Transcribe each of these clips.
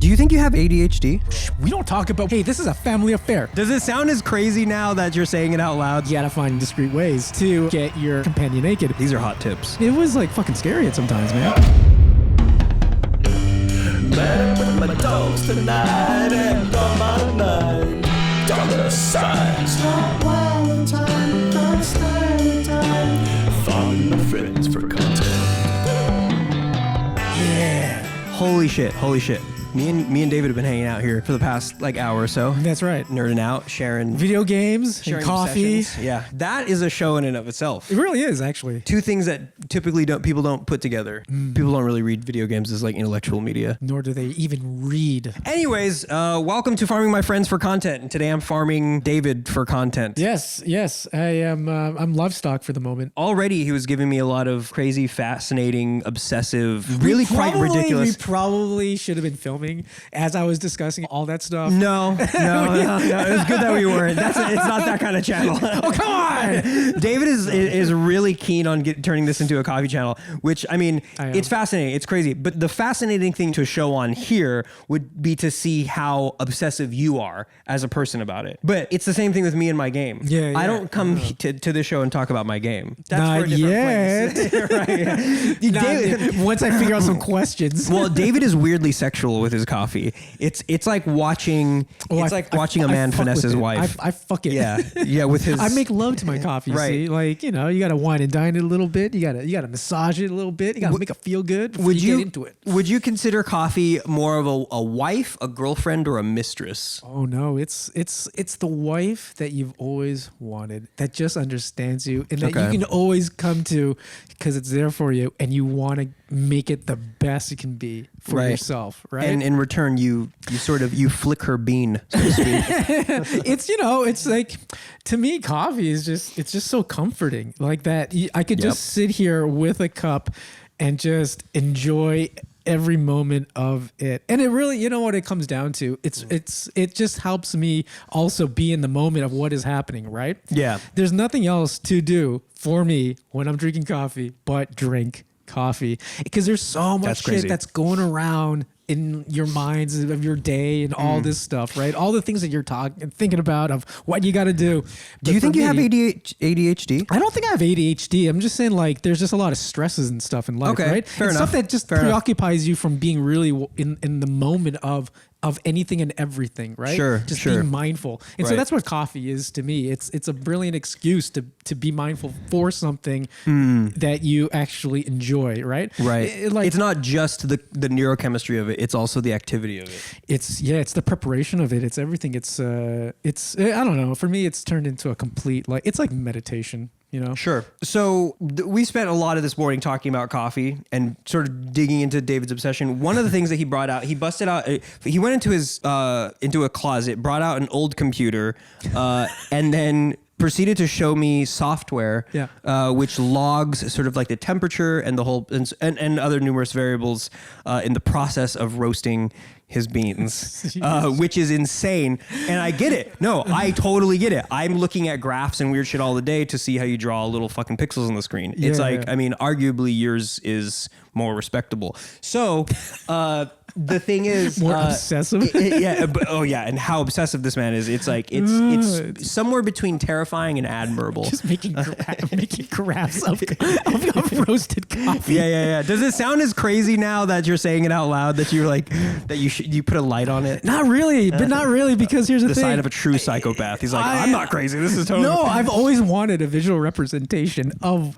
Do you think you have ADHD? We don't talk about, hey, this is a family affair. Does it sound as crazy now that you're saying it out loud? You gotta find discreet ways to get your companion naked. These are hot tips. It was like fucking scary at sometimes, man. Man with my dogs tonight and on my mind. Dollar signs. Not Valentine, not stay time. Following my friends for content. Yeah. Holy shit. Me and David have been hanging out here for the past hour or so. That's right. Nerding out, sharing Video games, sharing and coffee. obsessions. Yeah, that is a show in and of itself. It really is, actually. Two things that typically people don't put together. People don't really read video games as intellectual media. Nor do they even read. Anyways, welcome to Farming My Friends for Content. And today I'm farming David for content. Yes. I am. I'm livestock for the moment. Already he was giving me a lot of crazy, fascinating, obsessive, really quite ridiculous. We probably should have been filming as I was discussing all that stuff. No. It was good that we weren't. It's not that kind of channel. Oh, come on! David is really keen on turning this into a coffee channel, which, it's fascinating. It's crazy. But the fascinating thing to show on here would be to see how obsessive you are as a person about it. But it's the same thing with me and my game. Yeah. I don't come to this show and talk about my game. That's Not for a different place. Right. Yeah. David, once I figure out some questions. well, David is weirdly sexual with his coffee. It's like watching watching a man finesse his wife. I fuck it. Yeah, with his. I make love to my coffee. Right. See, you got to wine and dine it a little bit. You got to massage it a little bit. You got to make it feel good. Before you get into it. Would you consider coffee more of a wife, a girlfriend, or a mistress? Oh no, it's the wife that you've always wanted, that just understands you, and that you can always come to because it's there for you, and you want to make it the best it can be for yourself, right? And in return, you flick her bean, so to speak. It's like, to me, coffee is just so comforting, like that. I could just sit here with a cup and just enjoy every moment of it. And it really, what it comes down to, it just helps me also be in the moment of what is happening, right? Yeah. There's nothing else to do for me when I'm drinking coffee but drink coffee, because there's so much shit that's going around in your minds of your day and all this stuff, right? All the things that you're thinking about of what you got to do. Do you think you have ADHD? I don't think I have ADHD. I'm just saying, there's just a lot of stresses and stuff in life, right? Fair enough. Stuff that just preoccupies you from being really in the moment of anything and everything, right? Sure. Being mindful. And so that's what coffee is to me. It's a brilliant excuse to be mindful for something that you actually enjoy, right? Right. It's not just the neurochemistry of it. It's also the activity of it. It's the preparation of it. It's everything. It's I don't know. For me, it's turned into a complete, it's like meditation. Sure. So we spent a lot of this morning talking about coffee and sort of digging into David's obsession. One of the things that he brought out, he busted out, he went into a closet, brought out an old computer, and then proceeded to show me software, which logs sort of like the temperature and the whole and other numerous variables in the process of roasting his beans, which is insane. And I get it. No, I totally get it. I'm looking at graphs and weird shit all the day to see how you draw little fucking pixels on the screen. It's arguably yours is more respectable. So, the thing is more obsessive. And how obsessive this man is. It's somewhere between terrifying and admirable. Just making graphs of roasted coffee. Yeah. Does it sound as crazy now that you're saying it out loud that you're like that you put a light on it? Not really, because here's the thing. The sign of a true psychopath. He's like, I'm not crazy. This is totally. No, I've always wanted a visual representation of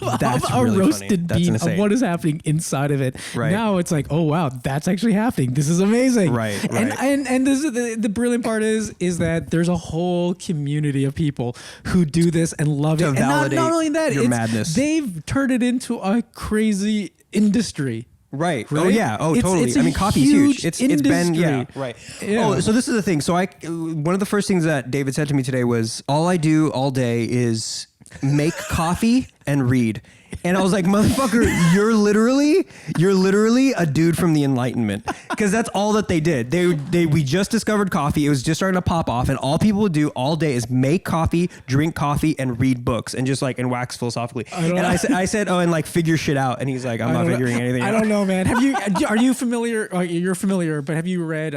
a roasted bean of what is happening inside of it. Right. Now it's like, oh wow, that's actually happening. This is amazing. Right. And this is the brilliant part is that there's a whole community of people who do this and love it. To validate not only that, your madness. They've turned it into a crazy industry. Right. Oh yeah. Oh, totally. Coffee's huge. It's been right. Yeah. Oh, so this is the thing. So one of the first things that David said to me today was, all I do all day is make coffee and read. And I was like, motherfucker, you're literally a dude from the Enlightenment, because that's all that they did. We just discovered coffee. It was just starting to pop off, and all people would do all day is make coffee, drink coffee, and read books, and just like and wax philosophically. And I said, oh, and like figure shit out. And he's like, I'm not figuring anything out. I don't know, man. Are you familiar? You're familiar, but have you read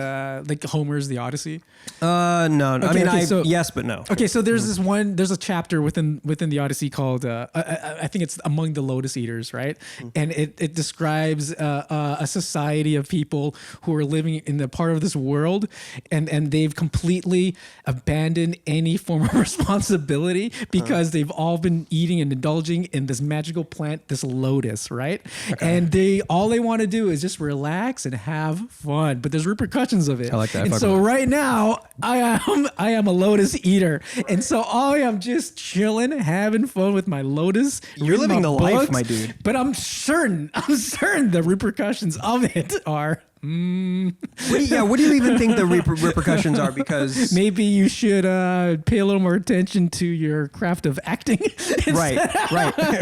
like Homer's The Odyssey? No. Okay, I mean, so, yes, but no. Okay, so there's there's a chapter within the Odyssey called I think it's Among the Lotus Eaters, right? And it describes a society of people who are living in the part of this world, and they've completely abandoned any form of responsibility because they've all been eating and indulging in this magical plant, this lotus, right? Okay. And all they want to do is just relax and have fun, but there's repercussions of it. I like that. And so right now, I am a lotus eater, and so I am just chilling, having fun with my lotus. You're living the life, my dude. But I'm certain the repercussions of it are. What do you even think the repercussions are? Because maybe you should pay a little more attention to your craft of acting. right.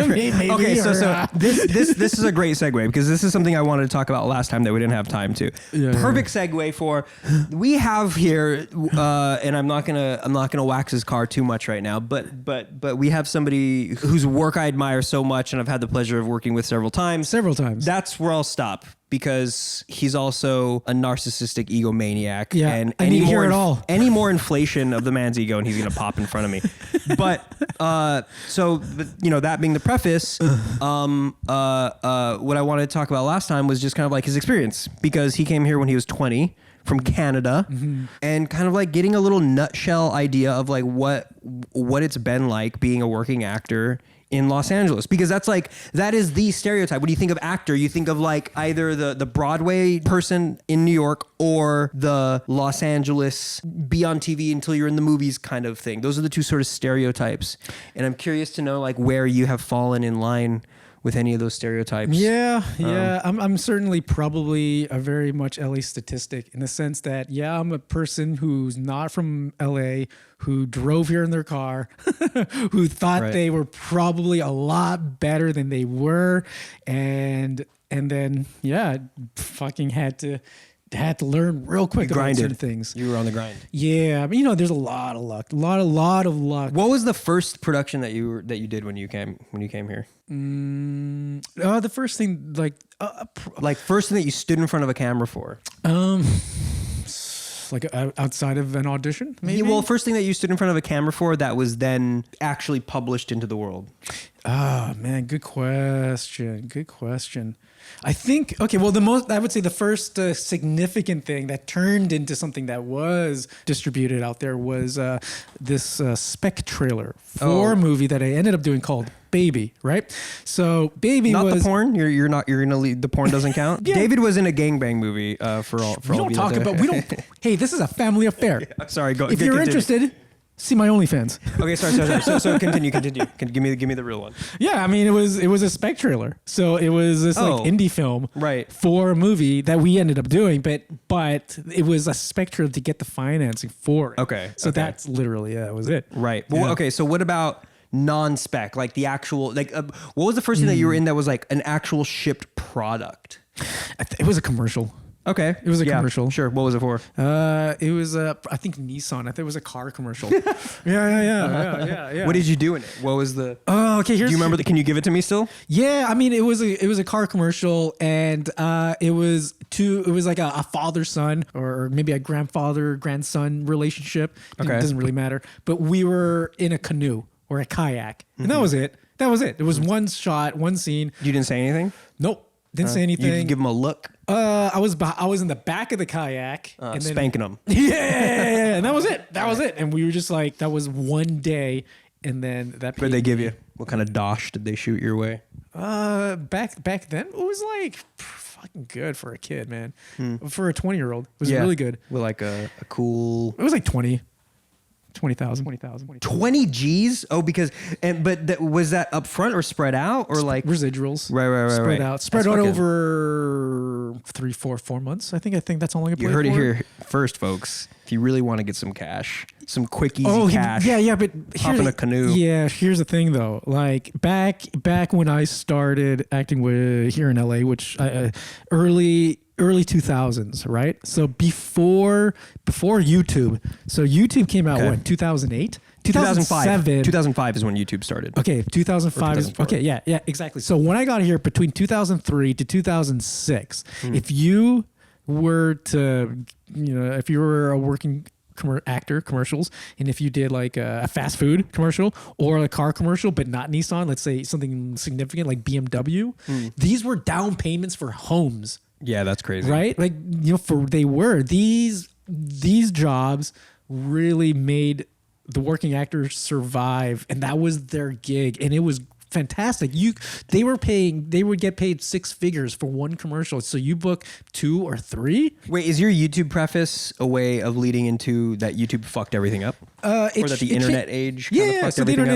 Maybe, okay, so this is a great segue, because this is something I wanted to talk about last time that we didn't have time to. Perfect segue for we have here, and I'm not gonna wax his car too much right now, but we have somebody whose work I admire so much, and I've had the pleasure of working with several times. That's where I'll stop, because he's also a narcissistic egomaniac. Yeah, and I need to hear it all. Any more inflation of the man's ego, and he's gonna pop in front of me. But that being the preface, what I wanted to talk about last time was just kind of like his experience, because he came here when he was 20 from Canada, and kind of like getting a little nutshell idea of like what it's been like being a working actor in Los Angeles, because that is the stereotype. When you think of actor, you think of like either the Broadway person in New York or the Los Angeles be on TV until you're in the movies kind of thing. Those are the two sort of stereotypes. And I'm curious to know like where you have fallen in line with any of those stereotypes. I'm certainly probably a very much LA statistic, in the sense that, I'm a person who's not from LA, who drove here in their car, who thought they were probably a lot better than they were. And then, fucking had to learn real quick about certain things. You were on the grind. Yeah, I mean, there's a lot of luck, a lot of luck. What was the first production that you did when you came here? The first thing, first thing that you stood in front of a camera for. Like outside of an audition, maybe. Yeah, well, first thing that you stood in front of a camera for that was then actually published into the world. Oh man, good question. I think, I would say the first significant thing that turned into something that was distributed out there was this spec trailer for a movie that I ended up doing called Baby, right? So Baby not was the porn. You're gonna leave the porn doesn't count. Yeah. David was in a gangbang movie for all. We don't talk about. We don't. Hey, this is a family affair. Yeah, sorry, go. If you're interested, see my OnlyFans. Okay, sorry. So continue. Give me the real one. Yeah, I mean it was a spec trailer, so it was this like indie film, right, for a movie that we ended up doing, but it was a spec trailer to get the financing for it. Okay, so that's literally that was it. Right. Well, okay. So what about non-spec, like the actual, what was the first thing that you were in that was like an actual shipped product? It was a commercial. Okay. It was a commercial. Sure. What was it for? It was I think Nissan. I think it was a car commercial. Yeah. What did you do in it? What was the? Oh, okay. Do you remember can you give it to me still? Yeah, I mean it was a car commercial, and it was like a father son or maybe a grandfather grandson relationship. Okay. It doesn't really matter. But we were in a canoe or a kayak, and that was it. It was one shot, one scene. You didn't say anything? Nope. Didn't say anything. You didn't give him a look? I was in the back of the kayak and then, spanking them. Yeah, and that was it. And we were just like, that was one day, and then that. What did they give you? What kind of dosh did they shoot your way? Back then it was like fucking good for a kid, man. For a 20-year-old, it was really good. With like a cool. It was like 20,000. 20 G's? Oh, but was that up front or spread out or like residuals? Right. Spread out over for 4 months. I think that's all I can play. You heard for. it here first, folks. If you really want to get some cash, some quick, easy cash. Yeah, but hop in a canoe. Yeah, here's the thing though. Like back when I started acting here in LA, which early 2000s, right? So before YouTube. So YouTube came out when 2008. 2005. 2005 is when YouTube started. Okay, 2005 is okay. Yeah, exactly. So when I got here between 2003 to 2006, if you were to, if you were a working actor, commercials, and if you did like a fast food commercial or a car commercial, but not Nissan, let's say something significant like BMW, these were down payments for homes. Yeah, that's crazy. Right? Like, these jobs really made the working actors survive, and that was their gig, and it was fantastic. They would get paid 6 figures for one commercial. So you book 2 or 3. Wait, is your YouTube preface a way of leading into that YouTube fucked everything up? Or that the internet age kind of fucked so everything up? The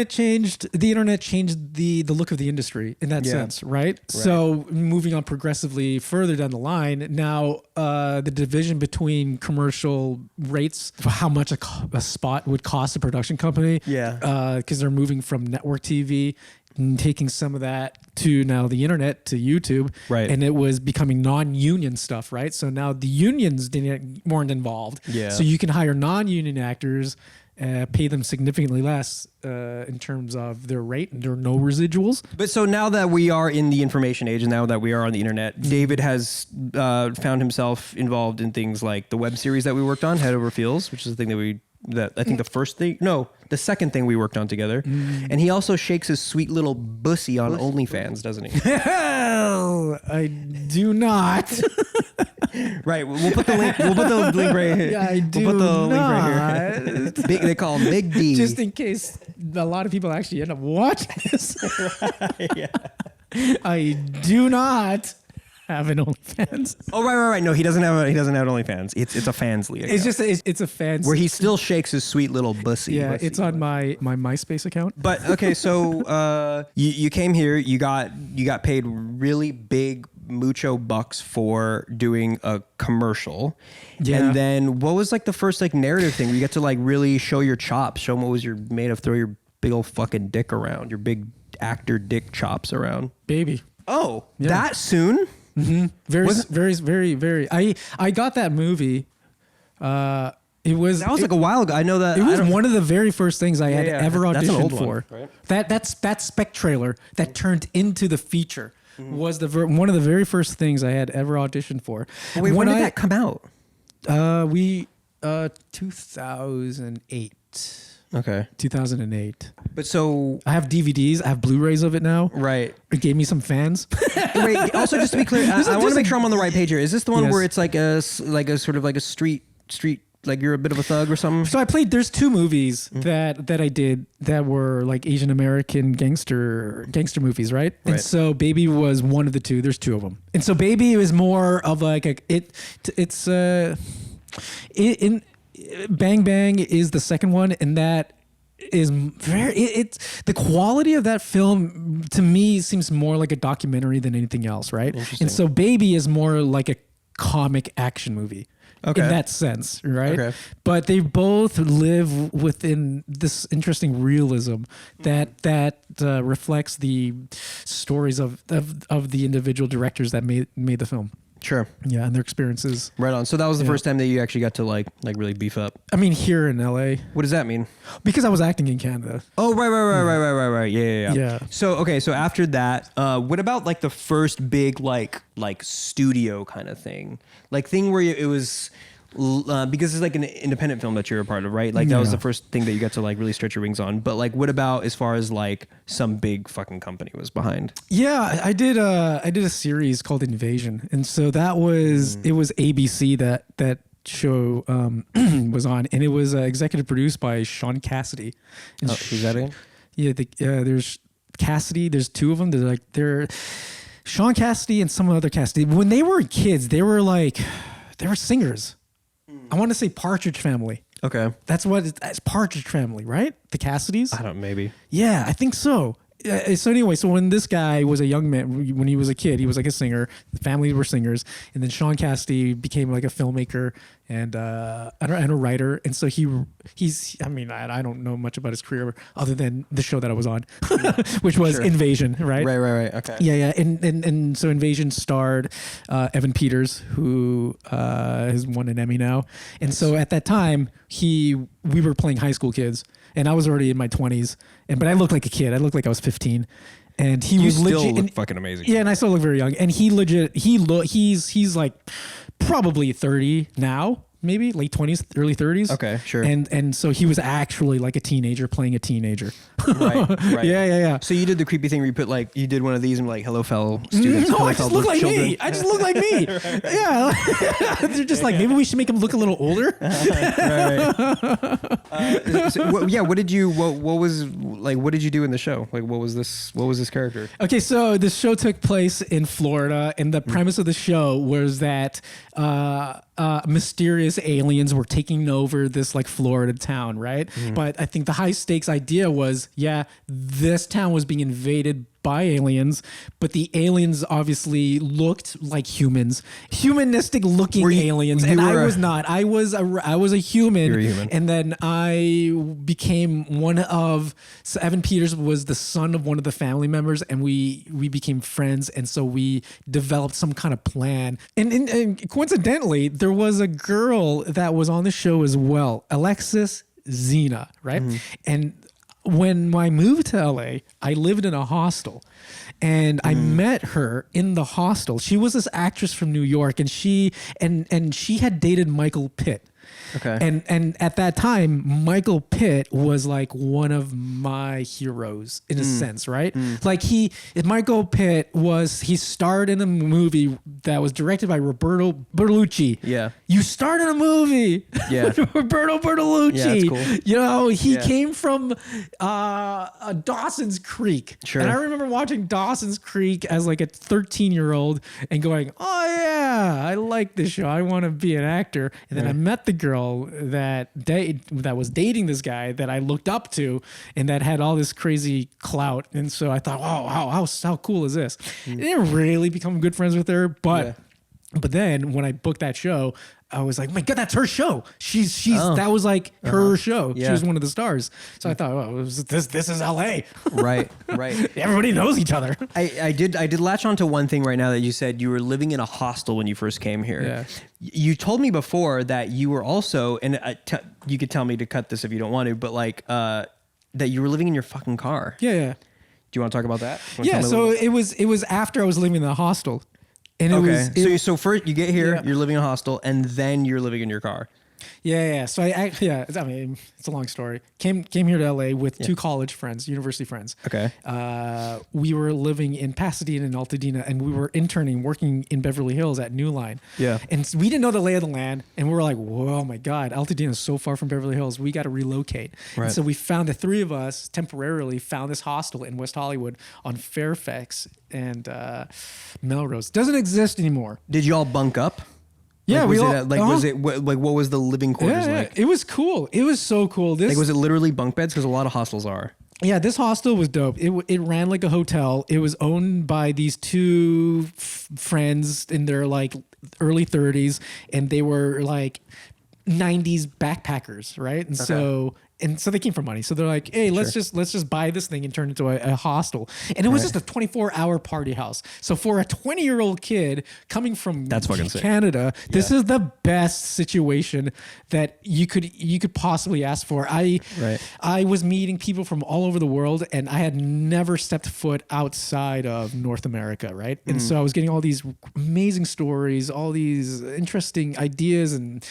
internet changed the look of the industry in that sense, right? So moving on progressively further down the line, now the division between commercial rates, for how much a spot would cost a production company, because they're moving from network TV and taking some of that to now the internet, to YouTube, right? And it was becoming non-union stuff, right? So now the unions weren't involved, so you can hire non-union actors, pay them significantly less in terms of their rate, and there are no residuals. But so now that we are in the information age, and now that we are on the internet, David has found himself involved in things like the web series that we worked on, Head Over Heels, which is the thing the second thing we worked on together. And he also shakes his sweet little bussy on OnlyFans, doesn't he? Hell, I do not. Right, we'll put the link. We'll put the link right here. Yeah, I do We'll put the not. link right here. They call him Big D. Just in case a lot of people actually end up watching this. I do not have an OnlyFans. Oh right. No, he doesn't have OnlyFans. It's a fans league. It's just it's a fans where he still shakes his sweet little bussy. Yeah, it's on my MySpace account. But okay, so you came here. You got paid really big mucho bucks for doing a commercial. Yeah. And then what was like the first like narrative thing where you get to like really show your chops, show them what was you're made of, throw your big old fucking dick around, your big actor dick chops around. Baby. Oh, that soon? Mm-hmm. Very. I got that movie. That was like a while ago. I know that it was one of the very first things I had ever That's an auditioned old for. one, right? That spec trailer that turned into the feature was one of the very first things I had ever auditioned for. Wait, when did that come out? 2008. Okay. 2008. But so I have DVDs. I have Blu-rays of it now. Right. It gave me some fans. Wait. Also, just to be clear, I want to make sure I'm on the right page here. Is this the one where it's like a sort of like a street, like you're a bit of a thug or something? So there's 2 movies that I did that were like Asian American gangster movies, right? And so Baby was one of the 2. There's 2 of them. And so Baby is more of like Bang Bang is the second one, and that is it's the quality of that film to me seems more like a documentary than anything else, right? And so Baby is more like a comic action movie. Okay. In that sense, right? Okay. But they both live within this interesting realism that reflects the stories of the individual directors that made the film. Sure. Yeah, and their experiences. Right on. So that was the first time that you actually got to like really beef up. I mean, here in LA. What does that mean? Because I was acting in Canada. Oh, right. Yeah. So after that, what about like the first big like studio kind of thing, like thing where it was. Because it's like an independent film that you're a part of, right? Like that was the first thing that you got to like really stretch your wings on. But like, what about as far as like some big fucking company was behind? Yeah, I did a series called Invasion, and so that was it was ABC that show was on, and it was executive produced by Sean Cassidy. And who's that again? Yeah, there's Cassidy. There's 2 of them. They're Sean Cassidy and some other Cassidy. When they were kids, they were singers. I want to say Partridge Family. Okay. That's Partridge Family, right? The Cassidys? I don't know, maybe. Yeah, I think so. So anyway, so when this guy was a young man, when he was a kid, he was like a singer. The family were singers, and then Sean Cassidy became like a filmmaker and a writer. And so he's. I mean, I don't know much about his career other than the show that I was on, which was Invasion, right? Right. Okay. Yeah. And so Invasion starred Evan Peters, who has won an Emmy now. And so at that time, we were playing high school kids, and I was already in my 20s. But I looked like a kid. I looked like I was 15. And he was still legit. look fucking amazing. Yeah, and I still look very young. And he's like probably 30 now. Maybe late 20s, early 30s. Okay, sure. And so he was actually like a teenager playing a teenager. Right. Yeah. So you did the creepy thing where you put like, you did one of these and like, hello fellow students. No, hello, I just fellow look like children. me. I just look like me. Yeah. They're just like, maybe we should make him look a little older. What did you do in the show? Like, what was this character? Okay, so the show took place in Florida, and the premise of the show was that mysterious aliens were taking over this like Florida town, right? But I think the high stakes idea was, this town was being invaded by aliens, but the aliens obviously looked like humans, humanistic looking aliens, and I was not. I was a human. You're a human. And then I became one of. So Evan Peters was the son of one of the family members, and we became friends, and so we developed some kind of plan. And coincidentally, there was a girl that was on the show as well, Alexis Zena, right? And when I moved to LA, I lived in a hostel, and I met her in the hostel. She was this actress from New York, and she had dated Michael Pitt. Okay. And at that time, Michael Pitt was like one of my heroes in a sense, right? Like Michael Pitt he starred in a movie that was directed by Roberto Bertolucci. Yeah. You starred in a movie. Yeah. with Roberto Bertolucci. Yeah, that's cool. You know, he came from Dawson's Creek. Sure. And I remember watching Dawson's Creek as like a 13-year-old and going, oh yeah, I like this show. I want to be an actor. And then I met the girl that was dating this guy that I looked up to and that had all this crazy clout. And so I thought, wow, how cool is this? I didn't really become good friends with her, but then when I booked that show, I was like, my God, that's her show. That was like her show. Yeah. She was one of the stars. So I thought, this is LA. Right. Everybody knows each other. I did latch on to one thing right now that you said you were living in a hostel when you first came here. Yeah. You told me before that you were also, and you could tell me to cut this if you don't want to, but like that you were living in your fucking car. Yeah. Do you want to talk about that? Yeah. So it was after I was living in the hostel. And So first you get here, you're living in a hostel, and then you're living in your car. Yeah. So I mean, it's a long story. Came here to LA with two college friends, university friends. Okay. We were living in Pasadena and Altadena, and we were interning, working in Beverly Hills at New Line. Yeah. And we didn't know the lay of the land, and we were like, whoa, my God, Altadena is so far from Beverly Hills. We got to relocate. Right. And so we found, the three of us temporarily found this hostel in West Hollywood on Fairfax and Melrose. Doesn't exist anymore. Did you all bunk up? Yeah, what was the living quarters like? It was cool. It was so cool. Was it literally bunk beds? Because a lot of hostels are. Yeah, this hostel was dope. It ran like a hotel. It was owned by these two friends in their like early 30s, and they were like 90s backpackers, right? And so they came for money. So they're like, hey, let's just buy this thing and turn it into a hostel. And it was just a 24-hour party house. So for a 20-year-old kid coming from Canada, this is the best situation that you could possibly ask for. I was meeting people from all over the world, and I had never stepped foot outside of North America, right? And so I was getting all these amazing stories, all these interesting ideas and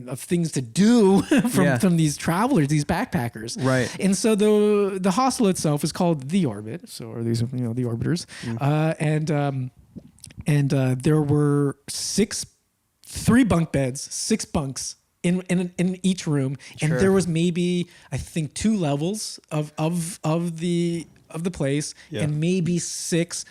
of things to do from these travelers, these backpackers. Right. And so the hostel itself is called The Orbit. So are these, the orbiters. And there were 3 bunk beds, 6 bunks in each room. And there was maybe, I think, 2 levels of the place and maybe 6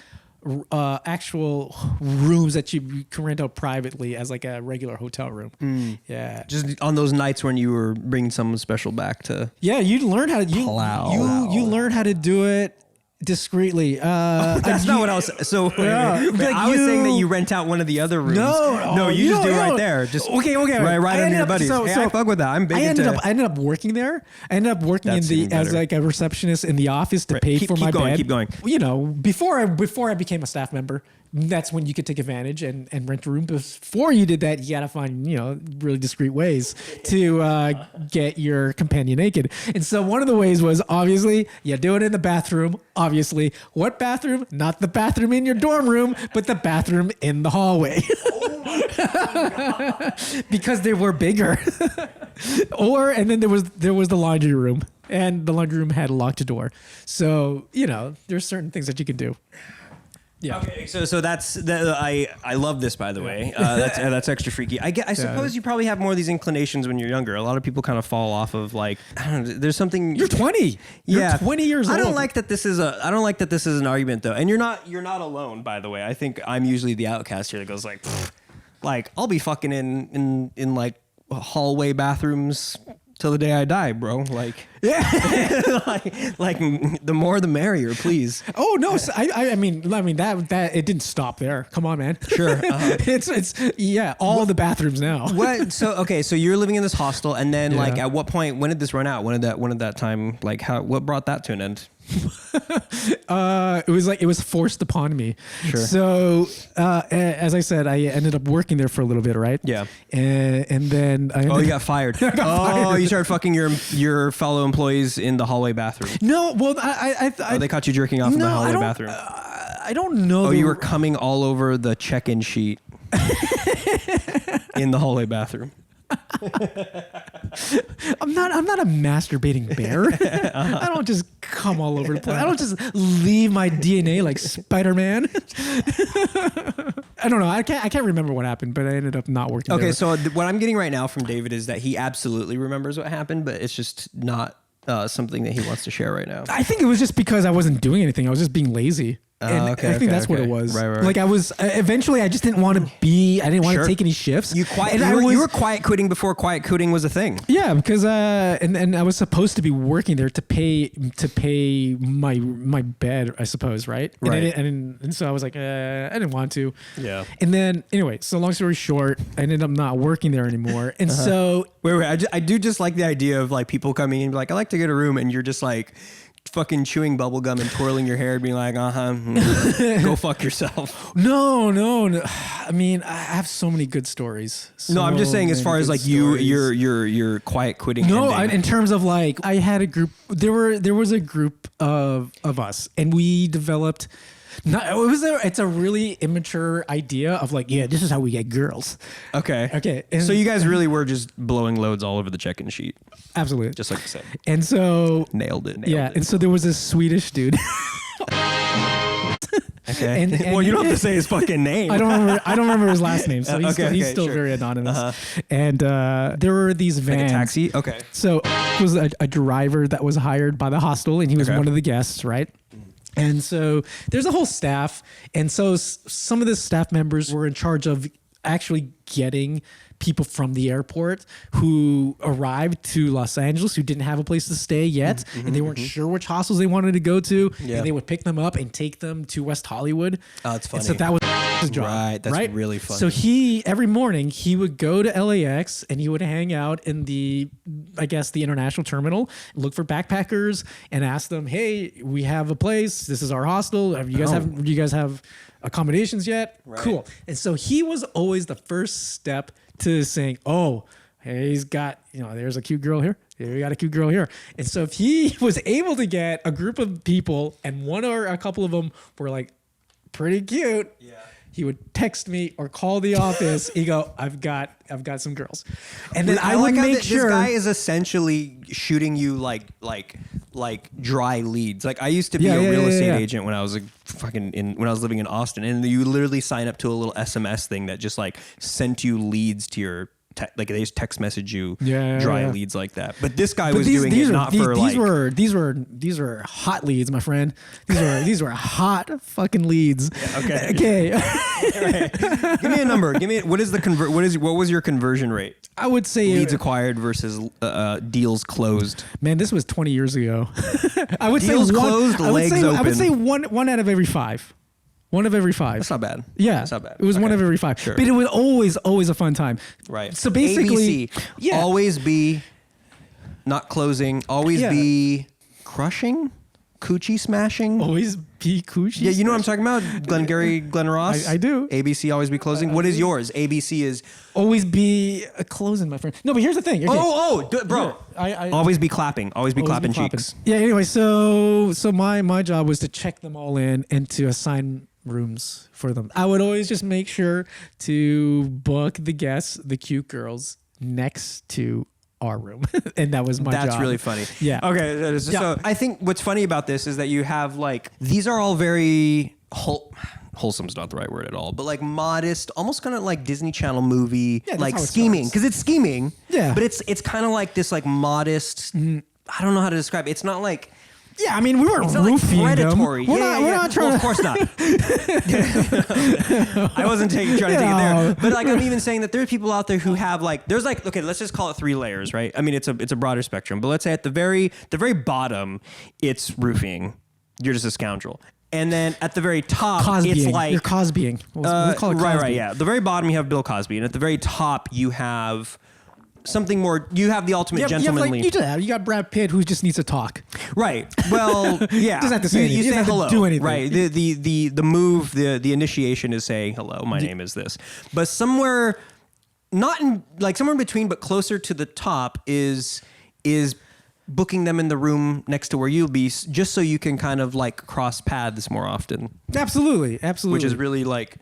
actual rooms that you can rent out privately as like a regular hotel room. Yeah. Just on those nights when you were bringing someone special back to. Yeah, you learn how to you learn how to do it discreetly. That's not what I was. So I was saying that you rent out one of the other rooms. No, you just do it right there. Just okay. Right under your buddies. I fuck with that. I'm big into. I ended up working there. I ended up working as like a receptionist in the office to pay for my bed. Keep going. You know, before I became a staff member, that's when you could take advantage and rent a room. Before you did that, you gotta find really discreet ways to get your companion naked. And so one of the ways was obviously you do it in the bathroom. Obviously, what bathroom? Not the bathroom in your dorm room, but the bathroom in the hallway. Because they were bigger. And then there was the laundry room, and the laundry room had a locked door. So there's certain things that you can do. Yeah. Okay. So that's I love this, by the way. That's extra freaky. I suppose you probably have more of these inclinations when you're younger. A lot of people kind of fall off of like, I don't know, there's something. You're 20. You're 20 years old. I don't like that this is an argument though. And you're not alone, by the way. I think I'm usually the outcast here that goes like, like I'll be fucking in like hallway bathrooms till the day I die, bro. Like, yeah, like the more the merrier, please. Oh no, so I mean that it didn't stop there. Come on, man. Sure, it's all the bathrooms now. What? So you're living in this hostel, and then like at what point? When did this run out? When did that time? Like what brought that to an end? It was forced upon me. Sure. So as I said, I ended up working there for a little bit, right? Yeah. And then you got fired. Fired. You started fucking your fellow employees in the hallway bathroom. No, well, they caught you jerking off in the hallway bathroom. I don't know. Oh, you were coming all over the check-in sheet in the hallway bathroom. I'm not a masturbating bear. I don't just come all over the place. I don't just leave my DNA like Spider-Man. I don't know. I can't remember what happened, but I ended up not working there. Okay, so what I'm getting right now from David is that he absolutely remembers what happened, but it's just not something that he wants to share right now. I think it was just because I wasn't doing anything. I was just being lazy. I think that's what it was. Right. Like I was eventually I just didn't want to be. I didn't want to take any shifts. You were quiet quitting before quiet quitting was a thing. Yeah, because and I was supposed to be working there to pay my bed, I suppose, right? Right. And so I was like, I didn't want to. Yeah. And then anyway, so long story short, I ended up not working there anymore. And so wait, I do just like the idea of like people coming in and be like, I like to get a room, and you're just like fucking chewing bubble gum and twirling your hair, being like, go fuck yourself. No. I mean, I have so many good stories. No, I'm just saying, as far as like your quiet quitting. No, in terms of like, I had a group. There was a group of us, and we developed. It's a really immature idea of like, yeah, this is how we get girls. Okay. And so you guys really were just blowing loads all over the check-in sheet. Absolutely. Just like you said. And so nailed it. And so there was a Swedish dude. Okay. Well, you don't have to say his fucking name. I don't remember his last name, so he's still very anonymous. Uh-huh. And there were these vans. Like a taxi? Okay. So it was a driver that was hired by the hostel, and he was one of the guests, right? And so there's a whole staff. And so some of the staff members were in charge of actually getting people from the airport who arrived to Los Angeles who didn't have a place to stay yet, and they weren't sure which hostels they wanted to go to, and they would pick them up and take them to West Hollywood. Oh, that's funny. And so that was his job. Right, that's really funny. So every morning he would go to LAX and he would hang out in the international terminal, look for backpackers and ask them, hey, we have a place. This is our hostel. Do you guys have accommodations yet? Right. Cool. And so he was always the first step to saying, oh, hey, he's got, there's a cute girl here. Here, we got a cute girl here. And so if he was able to get a group of people and one or a couple of them were like pretty cute, he would text me or call the office. He'd go, I've got some girls. And then I would make sure. This guy is essentially shooting you like dry leads. Like I used to be a real estate agent when I was when I was living in Austin, and you literally sign up to a little SMS thing that just like sent you leads to your like they just text message you Yeah, dry yeah. leads like that. But this guy But was doing it not for like. These were hot leads, my friend. These were hot fucking leads. Okay. Okay. Give me a number. What was your conversion rate? I would say Leads acquired versus deals closed. Man, this was 20 years ago. I would Deals say closed, legs I would open. say one out of every 5. One of every 5. That's not bad. Yeah, That's not bad. It was one of every 5. Sure. But it was always a fun time. Right. So basically, ABC, yeah. always be not closing. Always Yeah. be crushing, coochie smashing. Always be coochie. Yeah, you know what I'm talking about? Glengarry Glen Ross. I do. ABC always be closing. What is yours? ABC is Always be a closing, my friend. No, but here's the thing. Okay. bro. I Always be clapping. Always be always clapping be clapping. cheeks. Yeah. Anyway, so my job was to check them all in and to assign rooms for them. I would always just make sure to book the guests, the cute girls, next to our room, and that was my job. That's really funny. Yeah. Okay. So Yeah. I think what's funny about this is that you have like these are all very wholesome's not the right word at all, but like modest, almost kind of like Disney Channel movie, Yeah, that's like how it scheming starts. because it's scheming. Yeah. But it's kind of like this like modest. I don't know how to describe it. It's not like. Yeah, I mean, we weren't It's not like roofing predatory. them. We're not trying Well, of course not. I wasn't trying to take it there. But like I'm even saying that there are people out there who have like there's like okay, let's just call it 3 layers, right? I mean it's a broader spectrum, but let's say at the very bottom, it's roofing. You're just a scoundrel. And then at the very top, Cosbying. it's like You're Cosbying. We'll call it Cosby. right, yeah. The very bottom you have Bill Cosby, and at the very top you have something more. You have the ultimate gentlemanly. You got Brad Pitt who just needs to talk. Right. Well, yeah. Doesn't have to say anything. You He say doesn't have to hello. do anything. Right. The move, the initiation is saying hello. My name is this. But somewhere, not in like somewhere in between, but closer to the top is booking them in the room next to where you'll be, just so you can kind of like cross paths more often. Absolutely. Which is really like.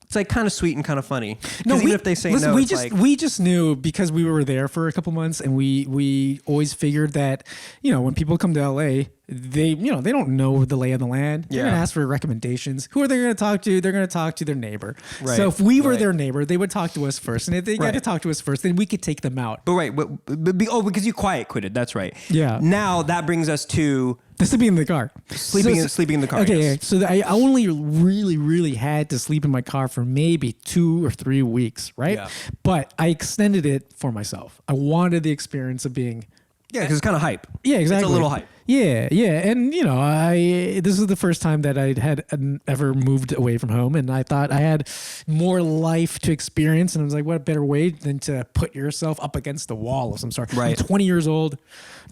It's like kind of sweet and kind of funny. No, Even if they say no, we it's just like, we just knew because we were there for a couple months, and we always figured that when people come to LA, they don't know the lay of the land. They're Yeah. gonna ask for recommendations. Who are they gonna talk to? They're gonna talk to their neighbor. Right, So if we were right. their neighbor, they would talk to us first, and if they got Right. to talk to us first, then we could take them out. But right, because you quiet quitted. That's right. Yeah. Now that brings us to Sleeping in the car. Sleeping in the car, Okay, yes. yeah. So I only really had to sleep in my car for maybe 2 or 3 weeks, right? Yeah. But I extended it for myself. I wanted the experience of being. yeah, because it's kind of hype. Yeah, exactly. It's a little hype. Yeah, and this is the first time that I had ever moved away from home, and I thought I had more life to experience, and I was like, what better way than to put yourself up against the wall of some sort? Right. I'm 20 years old.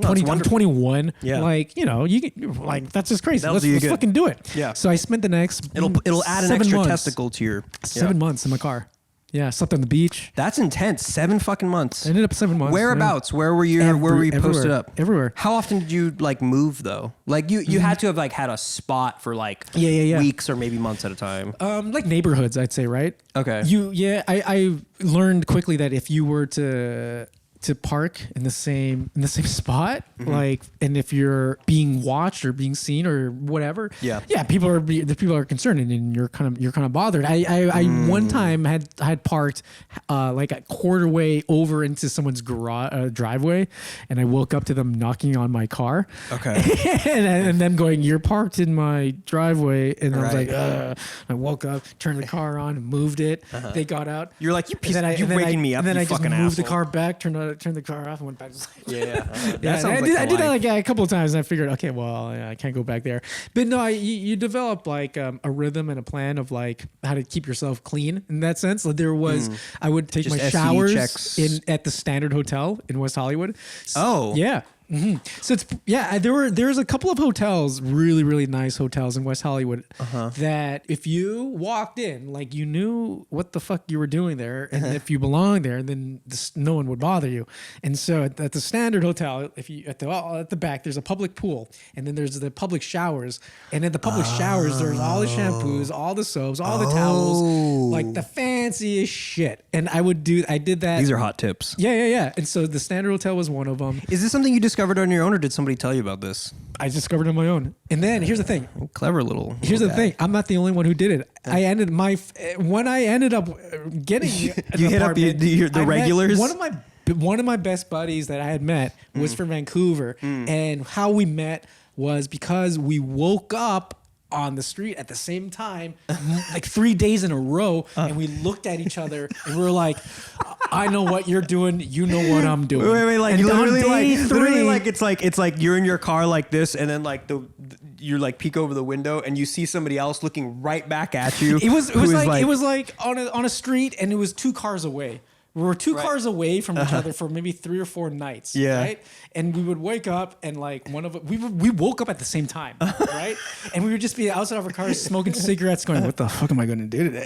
No, it's I'm wonderful. 21. Yeah. Like, like that's just crazy. That'll Let's do you good. fucking do it. Yeah. So I spent the next It'll add an 7 extra months, testicle to your 7 months in my car. Yeah, slept on the beach. That's intense. 7 fucking months. I ended up 7 months. Whereabouts? Where were you? Where were you posted everywhere. up? Everywhere. How often did you like move though? Like you had to have like had a spot for like Yeah. weeks or maybe months at a time. Like neighborhoods, I'd say, right? Okay. I learned quickly that if you were to park in the same spot, Mm-hmm. like, and if you're being watched or being seen or whatever, Yeah. people are concerned, and you're kind of bothered. I one time had parked like a quarter way over into someone's garage driveway, and I woke up to them knocking on my car. Okay. and them going, "You're parked in my driveway," and I was Right. like, "Ugh." I woke up, turned the car on, and moved it. They got out. You're like, you And piece, then I- you and then waking I- me up. And then you I just fucking moved the asshole. car back, turned the car off, and went back to sleep. Yeah. Yeah, That sounds and like I the did that life. like a couple of times, and I figured, okay, well, I can't go back there. But no, you develop like a rhythm and a plan of like how to keep yourself clean in that sense. Like there was, I would take Just my STD showers checks. at the Standard Hotel in West Hollywood. Oh. Yeah. So there's a couple of hotels, really nice hotels in West Hollywood, that if you walked in, like you knew what the fuck you were doing there, and if you belonged there, then no one would bother you. And so at the Standard Hotel, if you at the back, there's a public pool, and then there's the public showers, and in the public showers there's all the shampoos, all the soaps, all the towels, like the fancy as shit. And I did that. These are hot tips. Yeah. And so the Standard Hotel was one of them. Is this something you discovered on your own, or did somebody tell you about this? I discovered on my own. And then here's the thing. Clever little. Here's the guy. thing. I'm not the only one who did it. When I ended up getting You hit up the regulars? One of my best buddies that I had met was from Vancouver. And how we met was because we woke up on the street at the same time, like 3 days in a row, and we looked at each other and we were like, I know what you're doing, you know what I'm doing. Wait, like and literally, on day three, it's like you're in your car like this, and then like you like peek over the window and you see somebody else looking right back at you. It was like on a street, and it was 2 cars away. We were 2 cars away from each other for maybe 3 or 4 nights. Yeah. Right. And we would wake up, and like we woke up at the same time. Right. And we would just be outside of our cars smoking cigarettes, going, "What the fuck am I going to do today?"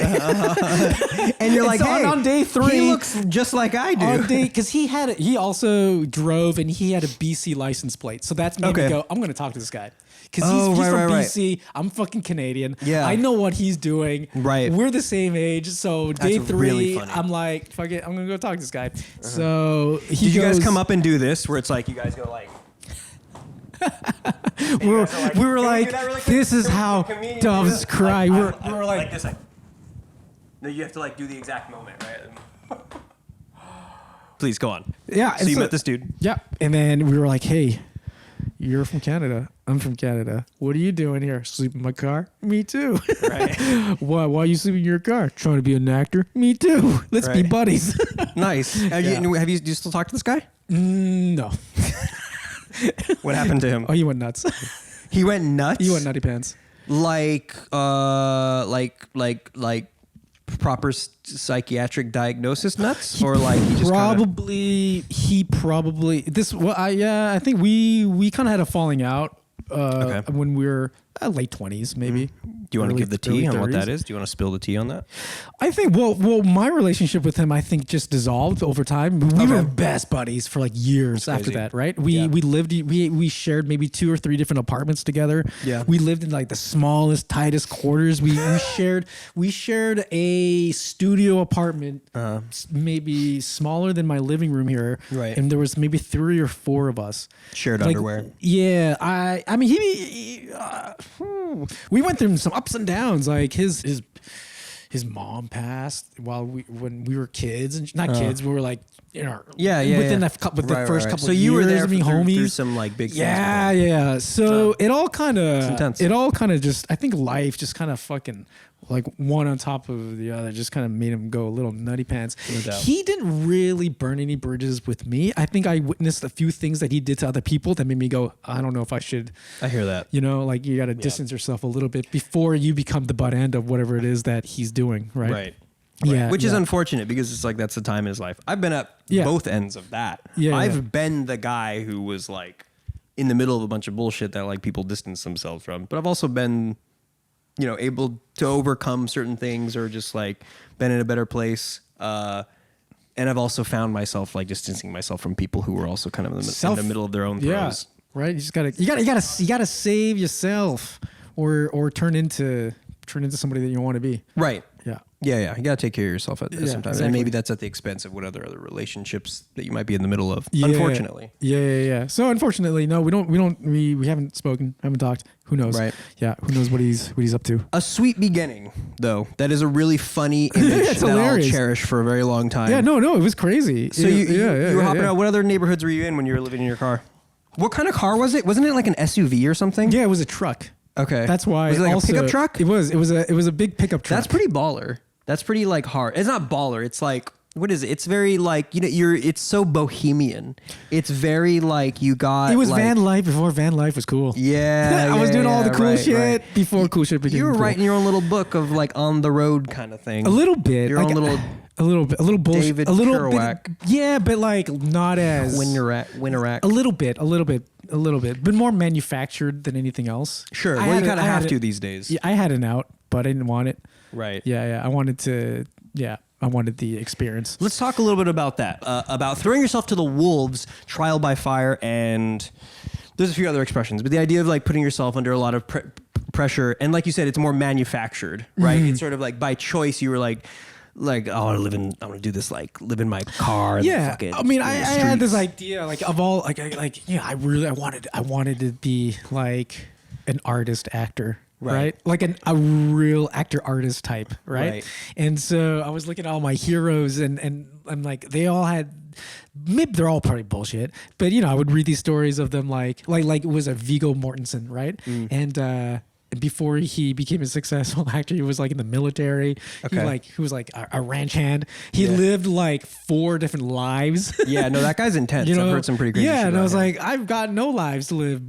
And you're like, so hey, on day 3, he looks just like I do. Because he also drove, and he had a BC license plate, so that's made me go, I'm going to talk to this guy. Because he's from BC. I'm fucking Canadian. Yeah. I know what he's doing. Right. We're the same age. So day That's 3, really funny. I'm like, fuck it, I'm going to go talk to this guy. So he Did you guys goes- come up and do this, where it's like you guys go like? we were like, this is how doves cry. We're like this. No, you have to like do the exact moment, right? Please go on. yeah. So you met this dude. Yeah. And then we were like, hey, you're from Canada. I'm from Canada. What are you doing here? Sleep in my car? Me too. Right. Why are you sleeping in your car? Trying to be an actor? Me too. Let's be Right. buddies. Nice. Do you still talk to this guy? No. What happened to him? Oh, you went nuts. He went nuts. You went nutty pants. Like proper psychiatric diagnosis nuts, or like he just I think we kind of had a falling out Okay. when we were late 20s, maybe. Do you want to Early- give the tea early on what 30s. that is? Do you want to spill the tea on that? I think well my relationship with him, I think, just dissolved over time. We were best buddies for like years after crazy. that, right? We shared maybe 2 or 3 different apartments together. Yeah. We lived in like the smallest, tightest quarters. We shared a studio apartment, maybe smaller than my living room here. Right. And there was maybe 3 or 4 of us. Shared Like, underwear. Yeah, I mean, we went through some ups and downs. Like his mom passed when we were kids, and not kids. We were like, within the first couple. So of you were years there of being through homies. some like big Yeah, things. yeah. So it all kind intense. of just, I think life just kind of fucking like one on top of the other just kind of made him go a little nutty pants. No doubt. He didn't really burn any bridges with me. I think I witnessed a few things that he did to other people that made me go, I don't know if I should. I hear that. You know, like you got to distance yourself a little bit before you become the butt end of whatever it is that he's doing, right? Right. Yeah. Which is yeah. unfortunate, because it's like that's the time in his life. I've been at Yeah. both ends of that. Yeah, I've yeah. been the guy who was like in the middle of a bunch of bullshit that like people distance themselves from. But I've also been, able to overcome certain things, or just like been in a better place. And I've also found myself like distancing myself from people who were also kind of in the middle of their own Yeah. throes. Right. You gotta save yourself or turn into somebody that you want to be. Right. Yeah. Yeah. You got to take care of yourself at some time. exactly. And maybe that's at the expense of what other relationships that you might be in the middle of. Yeah. Unfortunately. Yeah. So unfortunately, no, we haven't spoken, haven't talked. Who knows? Right. Yeah. Who knows what he's up to? A sweet beginning, though. That is a really funny image It's that hilarious. I'll cherish for a very long time. Yeah. No. It was crazy. So you were hopping out. What other neighborhoods were you in when you were living in your car? What kind of car was it? Wasn't it like an SUV or something? Yeah, it was a truck. Okay. That's why. Was it like also, a pickup truck? It was a big pickup truck. That's pretty baller. That's pretty like hard. It's not baller. It's like, what is it? It's very like, it's so bohemian. It's very like you got. It was like, van life before van life was cool. Yeah. I was doing all the cool right, shit right. before cool shit became You were cool. writing your own little book of like on the road kind of thing. A little bit. Your own little a little bullshit. David a little Kerouac. bit. Yeah, but like not as Winarac. A little bit, but more manufactured than anything else. Sure. I Well, had you it- kind of I had have it- to these days. Yeah, I had an out, but I didn't want it. Right. Yeah. I wanted to. Yeah, I wanted the experience. Let's talk a little bit about that. About throwing yourself to the wolves, trial by fire, and there's a few other expressions, but the idea of like putting yourself under a lot of pressure, and like you said, it's more manufactured, right? It's sort of like by choice. You were like like, oh, I want to do this, like live in my car. Yeah, fucking I mean, I had this streets. idea like of all I wanted to be like an artist actor. Right. Like a real actor artist type. Right? And so I was looking at all my heroes and I'm like, they all had, maybe they're all probably bullshit, but I would read these stories of them like it was a Viggo Mortensen. Right. And before he became a successful actor, he was like in the military. Okay. He was like a ranch hand. He lived like 4 different lives. Yeah, no, that guy's intense. I've heard some pretty crazy shit. Yeah, and I about was him. like, I've got no lives to live.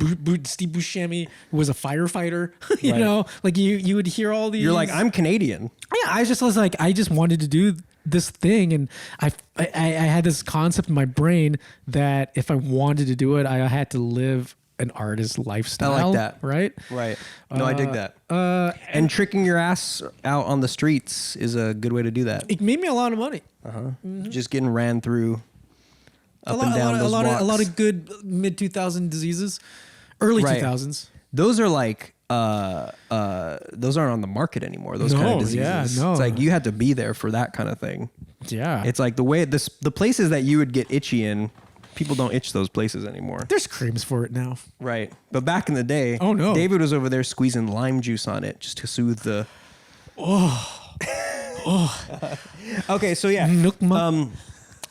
Steve Buscemi was a firefighter. you know, like you would hear all these. You're like, I'm Canadian. Yeah, I just wanted to do this thing, and I had this concept in my brain that if I wanted to do it, I had to live an artist lifestyle. I like that. Right? Right. No, I dig that. And tricking your ass out on the streets is a good way to do that. It made me a lot of money. Just getting ran through up and down those a blocks. lot of good mid 2000 diseases, early 2000s. Those are like those aren't on the market anymore. Those kind of diseases. Yeah, no. It's like you had to be there for that kind of thing. Yeah, It's like the places that you would get itchy in, people don't itch those places anymore. there's creams for it now. Right. But back in the day, Oh, no. David was over there squeezing lime juice on it just to soothe the. Okay, so yeah. Nookma.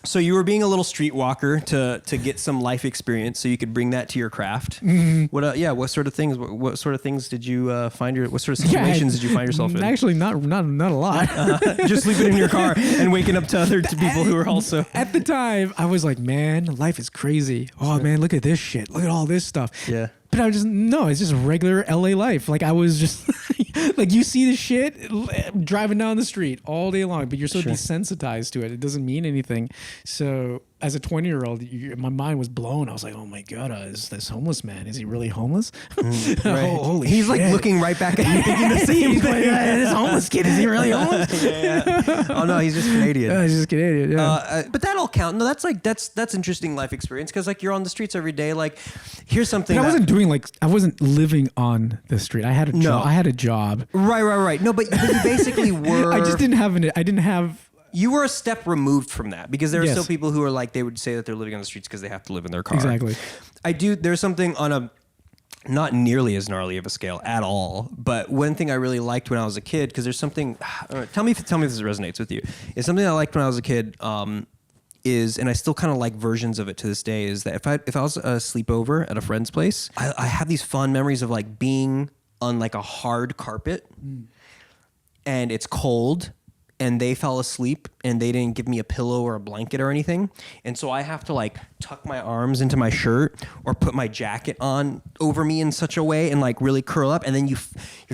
So you were being a little streetwalker to get some life experience, so you could bring that to your craft. What sort of things? What sort of things did you find what sort of situations did you find yourself in? Actually, not a lot. Just sleeping in your car and waking up to other people who are also. At the time, I was like, man, life is crazy. Oh man, look at this shit. Look at all this stuff. Yeah. But I was just, no, it's just regular LA life. Like I was just like, you see the shit driving down the street all day long, but you're so desensitized to it. It doesn't mean anything. So as a 20-year-old, my mind was blown. I was like, oh my God, is this homeless man? Is he really homeless? Right. Oh, holy He's shit. like looking right back at you thinking the same He's thing. like, this homeless kid, is he really homeless? Yeah. Oh no, he's just Canadian. He's just Canadian, yeah. But that'll count. No, that's interesting life experience because like you're on the streets every day. Like, here's something. But I wasn't living on the street. I had a job. I had a job. Right. No, but you basically were. I just didn't have. You were a step removed from that because there are Yes. still people who are like they would say that they're living on the streets because they have to live in their car. Exactly. There's something on a not nearly as gnarly of a scale at all, but one thing I really liked when I was a kid because there's something. Tell me if this resonates with you. It's something I liked when I was a kid. Is and I still kind of like versions of it to this day. Is that if I was a sleepover at a friend's place, I have these fond memories of like being on like a hard carpet, and it's cold. And they fell asleep and they didn't give me a pillow or a blanket or anything. And so I have to like tuck my arms into my shirt or put my jacket on over me in such a way and like really curl up. And then you're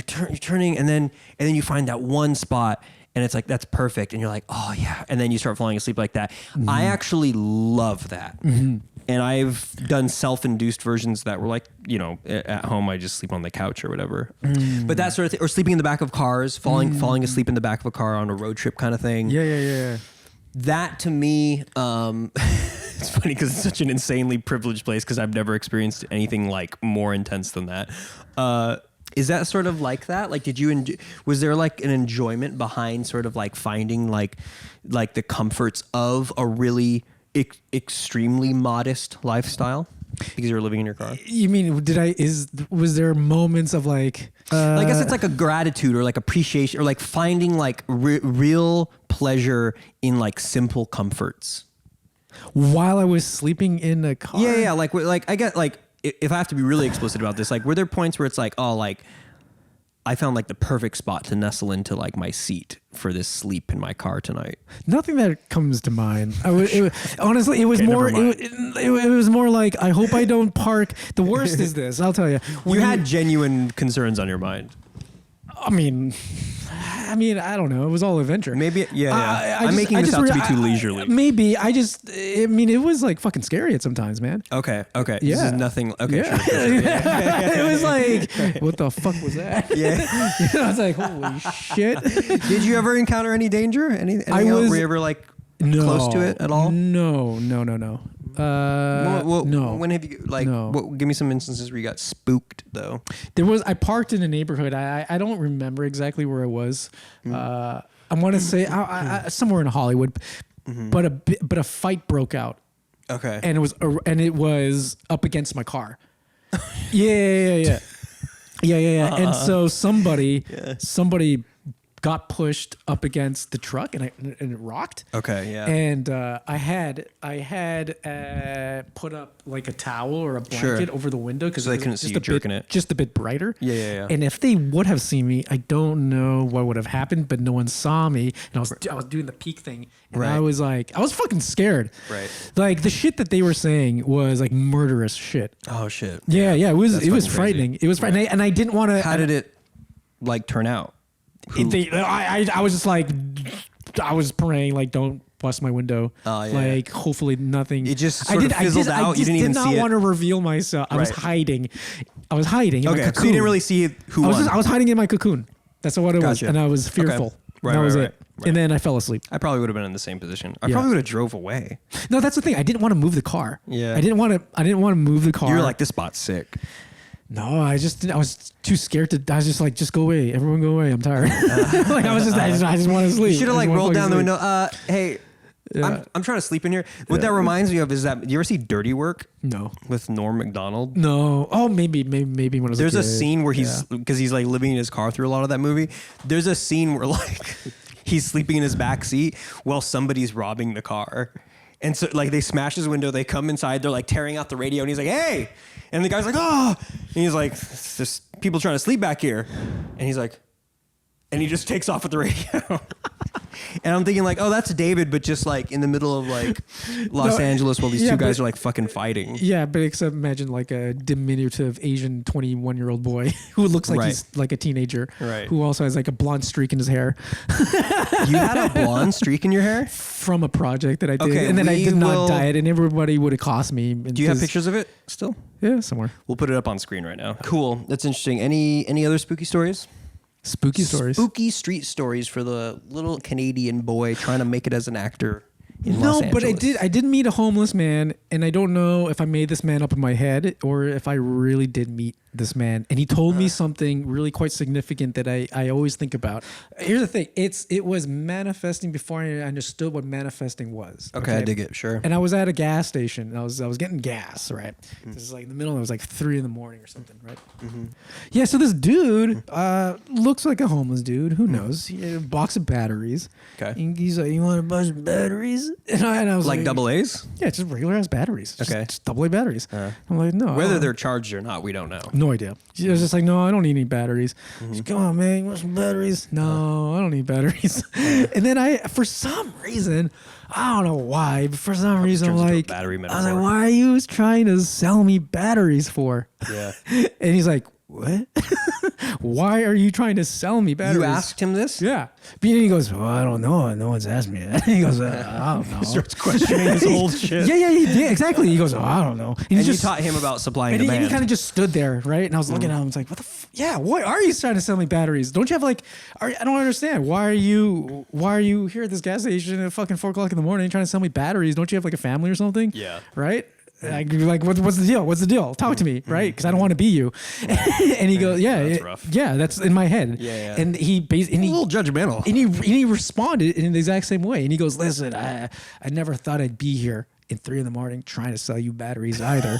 turning and then you find that one spot and it's like, that's perfect. And you're like, oh yeah. And then you start falling asleep like that. Mm-hmm. I actually love that. Mm-hmm. And I've done self-induced versions that were like, at home I just sleep on the couch or whatever. Mm. But that sort of thing, or sleeping in the back of cars, falling asleep in the back of a car on a road trip kind of thing. Yeah. That to me, it's funny because it's such an insanely privileged place because I've never experienced anything like more intense than that. Is that sort of like that? Like, was there like an enjoyment behind sort of like finding like the comforts of a really extremely modest lifestyle because you were living in your car? You mean was there moments of like I guess it's like a gratitude or like appreciation or like finding like real pleasure in like simple comforts while I was sleeping in a car? Yeah, like I get like if I have to be really explicit about this, like were there points where it's like, oh, like I found like the perfect spot to nestle into like my seat for this sleep in my car tonight? Nothing that comes to mind. Honestly, it was Okay, more. never mind. It was more like I hope I don't park. The worst is this. I'll tell you. You had genuine concerns on your mind. I mean, I don't know. It was all adventure. Maybe, yeah. I'm making this out to be too leisurely. Maybe. It was like fucking scary at sometimes, man. Okay. Yeah. This is nothing. Okay, Yeah. sure. It was like, what the fuck was that? Yeah. I was like, holy shit. Did you ever encounter any danger? Were you ever like close to it at all? No. No. When have you give me some instances where you got spooked though? I parked in a neighborhood. I don't remember exactly where it was. I want to say somewhere in Hollywood, but a fight broke out. Okay. And it was up against my car. Yeah. And so somebody got pushed up against the truck and it rocked. Okay, yeah. And I had put up like a towel or a blanket over the window because they couldn't see you jerking it. Just a bit brighter. Yeah. And if they would have seen me, I don't know what would have happened, but no one saw me. And I was doing the peek thing, and I was fucking scared. Right. Like the shit that they were saying was like murderous shit. Oh shit. Yeah. It was fucking frightening. crazy. It was frightening, and I didn't want to. How did it like turn out? I was just like, I was praying like, don't bust my window. Oh, yeah. Like hopefully nothing. It just sort of fizzled out. You didn't even see it. I did not want to reveal myself. I was hiding. In my Okay, cocoon. so you didn't really see who won. I was hiding in my cocoon. That's what it was, Gotcha. and I was fearful. Okay. Right, that was right, it. right. And then I fell asleep. I probably would have been in the same position. I Yeah. probably would have drove away. No, that's the thing. I didn't want to move the car. Yeah. I didn't want to move the car. You were like, this spot's sick. No, I was too scared to. I was just like, just go away, everyone, go away. I'm tired. Like I just want to sleep. You should have like rolled down the sleep. window. Hey, Yeah. I'm trying to sleep in here. What that reminds me of is that, you ever see Dirty Work No. with Norm Macdonald? No. Oh, maybe when I was There's a a kid. scene where because he's like living in his car through a lot of that movie. There's a scene where like he's sleeping in his back seat while somebody's robbing the car. And so like they smash his window, they come inside, they're like tearing out the radio, and he's like, hey! And the guy's like, oh! And he's like, there's people trying to sleep back here. And he's like, and he just takes off with the radio. And I'm thinking like, oh, that's David, but just like in the middle of like Los Angeles while these two guys are like fucking fighting. Yeah, but except imagine like a diminutive Asian 21-year-old boy who looks like he's like a teenager, Right. who also has like a blonde streak in his hair You had a blonde streak in your hair? from a project that I did, Okay, and then I we did not will- dye it, and everybody would accost me. Do you have pictures of it still? Yeah, somewhere. We'll put it up on screen right now. Cool. That's interesting. Any other spooky stories? Spooky stories. Spooky street stories for the little Canadian boy trying to make it as an actor in Los Angeles. But I did meet a homeless man, and I don't know if I made this man up in my head or if I really did meet this man. And he told me something really quite significant that I always think about. Here's the thing. It was manifesting before I understood what manifesting was. Okay, I dig it. Sure. And I was at a gas station, and I was getting gas, right? This is like in the middle. It was like 3 a.m. or something, right? Yeah. So this dude looks like a homeless dude. Who knows? He had a box of batteries. Okay. And he's like, "You want a bunch of batteries?" And I was Like double A's? yeah, just regular ass batteries. Okay. Just double A batteries. I'm like, no. Whether they're charged or not, we don't know. No idea. She was just like, no, I don't need any batteries. She's, come on, man, you want some batteries? No, I don't need batteries. And then for some reason, I don't know why, but for some reason, I'm turns into a like, battery I was metaphor. like, why are you trying to sell me batteries for? Yeah. And he's like, what? Why are you trying to sell me batteries? You asked him this? Yeah. But then he goes, well, I don't know. No one's asked me that. He goes, I don't know. Starts questioning his old shit. Yeah, exactly. He goes, oh, I don't know. And you taught him about supply and and demand. he kind of just stood there, right? And I was looking at him. I was like, "What the? Yeah, why are you trying to sell me batteries? Don't you have like? I don't understand. Why are you here at this gas station at fucking 4 o'clock in the morning trying to sell me batteries? Don't you have like a family or something? Yeah. Right." Like, what's the deal? What's the deal? Talk to me, right? Because I don't want to be you. And he goes, yeah, That's rough. yeah, that's in my head. Yeah. And he a little judgmental. and he responded in the exact same way. And he goes, listen, I never thought I'd be here in 3 a.m. trying to sell you batteries either.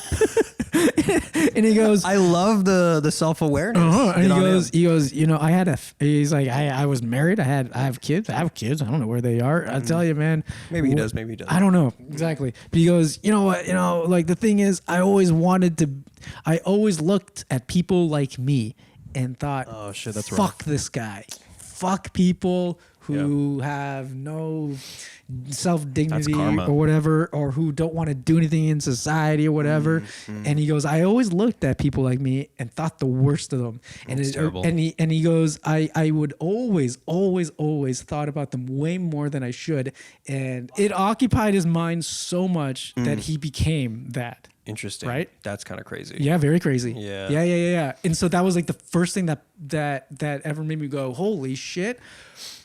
And he goes, I love the self-awareness. and Good he on goes, you know, he's like, I was married. I have kids. I have kids. I don't know where they are. I tell you, man. Maybe he does, maybe he doesn't. I don't know exactly. But he goes, you know what? You know, like the thing is, I always looked at people like me and thought, Oh, shit, that's fuck rough. this guy. Fuck people who have no self-dignity That's karma. or whatever, or who don't want to do anything in society or whatever. And he goes, I always looked at people like me and thought the worst of them. And That's terrible. And he goes, I would always thought about them way more than I should. And it occupied his mind so much that he became that. Interesting. Right? That's kind of crazy. Yeah, very crazy. Yeah. Yeah. And so that was like the first thing that that ever made me go, holy shit,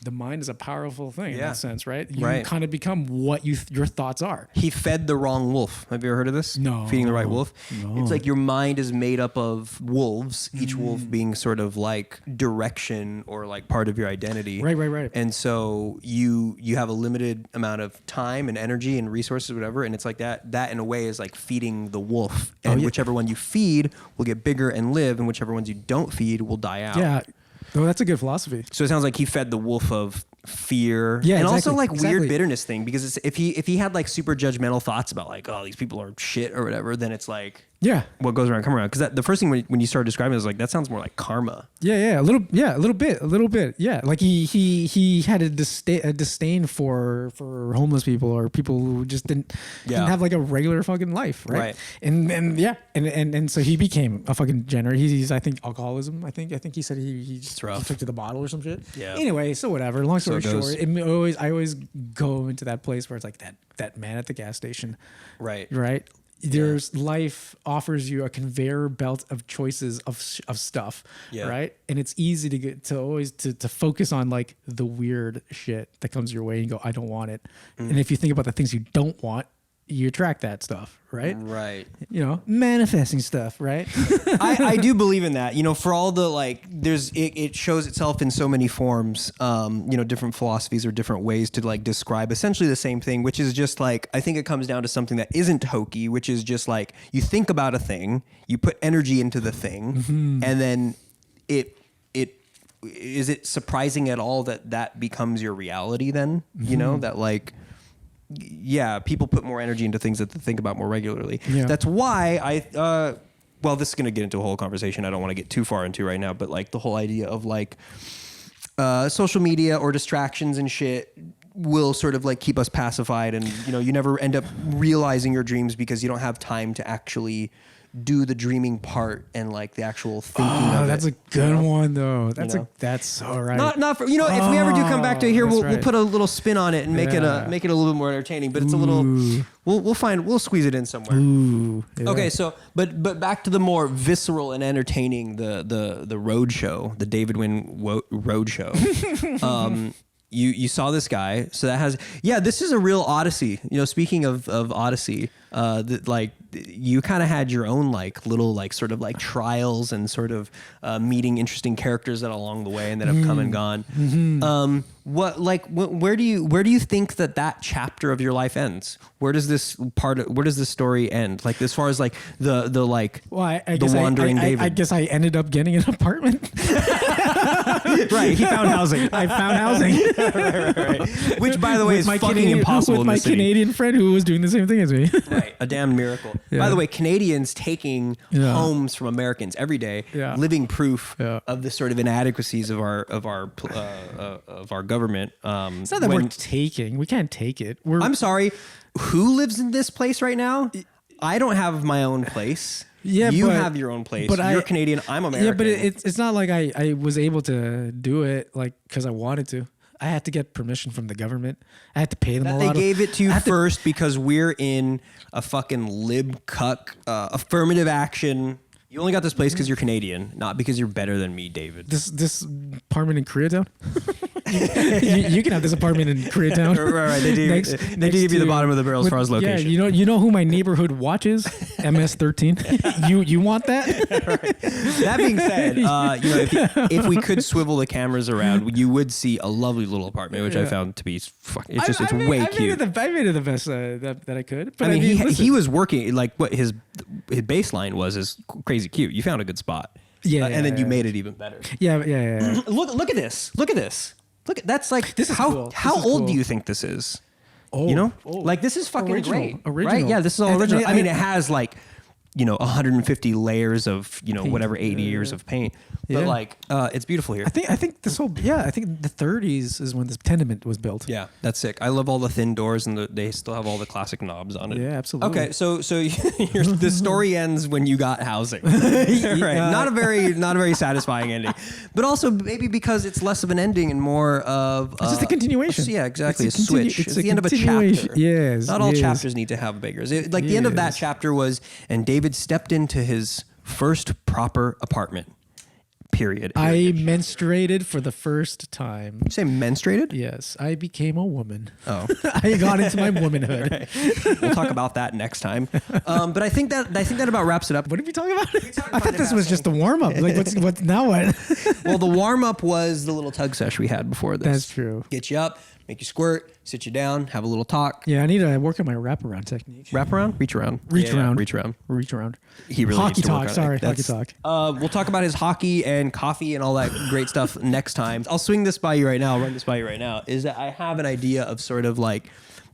the mind is a powerful thing in that sense, right? You kind of become what your thoughts are. He fed the wrong wolf. Have you ever heard of this? No. Feeding the right wolf? No. It's like your mind is made up of wolves, each wolf being sort of like direction or like part of your identity. Right. And so you have a limited amount of time and energy and resources, whatever, and it's like that in a way is like feeding the wolf. And whichever one you feed will get bigger and live, and whichever ones you don't feed will die out. Yeah. Oh, that's a good philosophy. So it sounds like he fed the wolf of fear, and exactly, also like weird bitterness thing, because if he had like super judgmental thoughts about like, oh, these people are shit or whatever, then it's like, what goes around come around. Because the first thing when you started describing it was like, that sounds more like karma. A little bit. Yeah, like he had a disdain for homeless people or people who just didn't have like a regular fucking life, right? And so he became a fucking degenerate. He's I think alcoholism. I think he said he took to the bottle or some shit. Yeah. Anyway, so whatever. Long story short, I always go into that place where it's like that man at the gas station, Right. There's life offers you a conveyor belt of choices of stuff, right? And it's easy to get to always to focus on like the weird shit that comes your way and go, I don't want it. And if you think about the things you don't want, you attract that stuff, right? Right. Manifesting stuff, right? I do believe in that. For all the like, it shows itself in so many forms. Different philosophies or different ways to like describe essentially the same thing, which is just like, I think it comes down to something that isn't hokey, which is just like you think about a thing, you put energy into the thing, and then is it surprising at all that becomes your reality then? That like. Yeah, people put more energy into things that they think about more regularly. Yeah. That's why this is going to get into a whole conversation I don't want to get too far into right now, but like the whole idea of like social media or distractions and shit will sort of like keep us pacified, and you never end up realizing your dreams because you don't have time to actually do the dreaming part and like the actual thinking of that's it. a good one though. That's so right. Not for, if we ever do come back to it here, we'll put a little spin on it and make it a little bit more entertaining, but it's a little, we'll squeeze it in somewhere. Okay. So, but back to the more visceral and entertaining, the road show, the David Wynn road show. You saw this guy, so that has this is a real odyssey. Speaking of odyssey, you kind of had your own like little like sort of like trials and sort of meeting interesting characters that along the way and that have come and gone. Where do you think that chapter of your life ends? Where does this story end? Like as far as like the wandering David. I guess I ended up getting an apartment. Right, he found housing. I found housing. right. Which, by the way, is fucking impossible with my Canadian friend who was doing the same thing as me. Right, a damn miracle. Yeah. By the way, Canadians taking homes from Americans every day, living proof of the sort of inadequacies of our government. It's not that we're taking. We can't take it. I'm sorry. Who lives in this place right now? I don't have my own place. Yeah, you have your own place. But you're Canadian. I'm American. Yeah, but it's not like I was able to do it like because I wanted to. I had to get permission from the government. I had to pay them a lot. They gave it to you first because we're in a fucking lib cuck affirmative action. You only got this place because you're Canadian, not because you're better than me, David. This apartment in Koreatown? you can have this apartment in Koreatown. Right. They do give you the bottom of the barrel as far as location. Yeah, you know who my neighborhood watches? MS-13. You want that? Right. That being said, if we could swivel the cameras around, you would see a lovely little apartment, which I found to be it's way cute. I made it the best that I could. But he was working like what his baseline was is crazy cute. You found a good spot. And then you made it even better. Yeah. Look at this. Look at that's like this is cool. How old do you think this is? Like this is fucking great. Original. Right? Yeah, this is all original. I mean, it has like 150 layers of paint. Whatever 80 years of paint. But like it's beautiful here. I think this whole I think the 30s is when this tenement was built. Yeah, that's sick. I love all the thin doors and they still have all the classic knobs on it. Yeah, absolutely. Okay, so the story ends when you got housing. Right. Not a very satisfying ending. But also maybe because it's less of an ending and more of it's just a continuation. Yeah, exactly. It's a switch. It's the end of a chapter. Yes. Not all chapters need to have beggars. The end of that chapter was and David stepped into his first proper apartment. Period. I menstruated for the first time. You say menstruated? Yes, I became a woman. Oh. I got into my womanhood. Right. We'll talk about that next time. But I think that about wraps it up. What did we talk about? I thought this was just the warm up. Like, what's now what? Well, the warm up was the little tug sesh we had before this. That's true. Get you up, make you squirt, sit you down, have a little talk. Yeah, I need to work on my wraparound technique. Wrap around, reach around, Reach around. reach around. Reach around. He really hockey needs to work talk. on it. Sorry, hockey That's- talk. We'll talk about his hockey and coffee and all that great stuff next time. I'll swing this by you right now. I'll run this by you right now. Is that I have an idea of sort of like